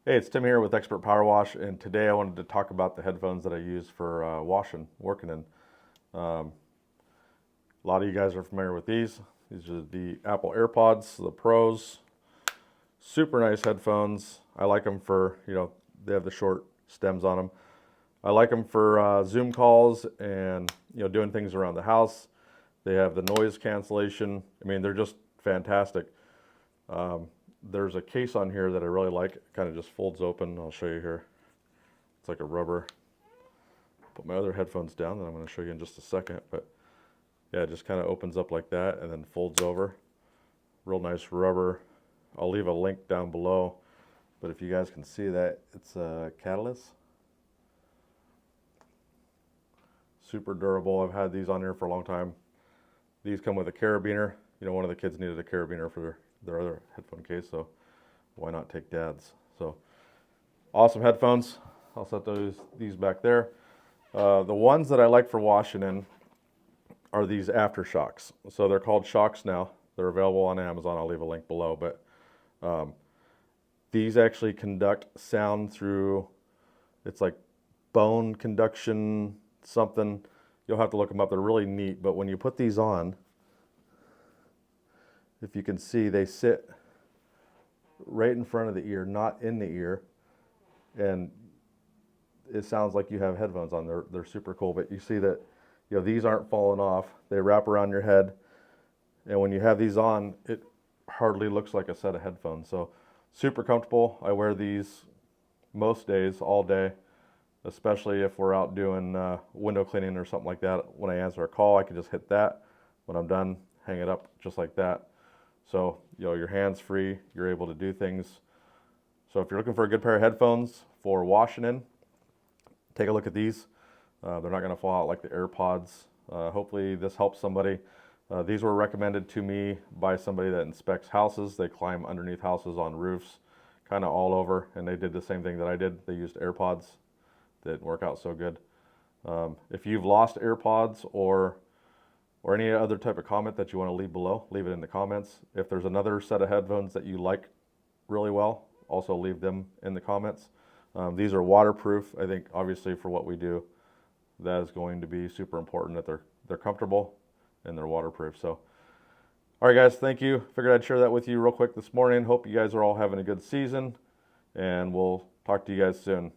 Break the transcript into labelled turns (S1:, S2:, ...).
S1: Hey, it's Tim here with Expert Power Wash, and today I wanted to talk about the headphones that I use for washing, working in. Um, a lot of you guys are familiar with these. These are the Apple AirPods, the Pros. Super nice headphones. I like them for, they have the short stems on them. I like them for Zoom calls and, doing things around the house. They have the noise cancellation. I mean, they're just fantastic. There's a case on here that I really like. It kind of just folds open. I'll show you here. It's like a rubber. Put my other headphones down, and I'm going to show you in just a second. But yeah, it just kind of opens up like that and then folds over. Real nice rubber. I'll leave a link down below. But if you guys can see that, it's a Catalyst. Super durable. I've had these on here for a long time. These come with a carabiner. One of the kids needed a carabiner for their other headphone case, so why not take Dad's? So awesome headphones. I'll set these back there. The ones that I like for washing in are these Aftershokz. So they're called Skokz now. They're available on Amazon. I'll leave a link below. But these actually conduct sound through, it's like bone conduction something. You'll have to look them up. They're really neat. But when you put these on, if you can see, they sit right in front of the ear, not in the ear, and it sounds like you have headphones on. They're super cool, but you see that these aren't falling off. They wrap around your head, and when you have these on, it hardly looks like a set of headphones. So super comfortable. I wear these most days, all day, especially if we're out doing window cleaning or something like that. When I answer a call, I can just hit that. When I'm done, hang it up just like that. So, your hand's free, you're able to do things. So if you're looking for a good pair of headphones for washing in, take a look at these. They're not going to fall out like the AirPods. Hopefully this helps somebody. These were recommended to me by somebody that inspects houses. They climb underneath houses on roofs, kind of all over, and they did the same thing that I did. They used AirPods. Didn't work out so good. If you've lost AirPods or any other type of comment that you want to leave below, leave it in the comments. If there's another set of headphones that you like really well, also leave them in the comments. These are waterproof. I think obviously for what we do, that is going to be super important that they're comfortable and they're waterproof. So, all right guys, thank you. Figured I'd share that with you real quick this morning. Hope you guys are all having a good season, and we'll talk to you guys soon.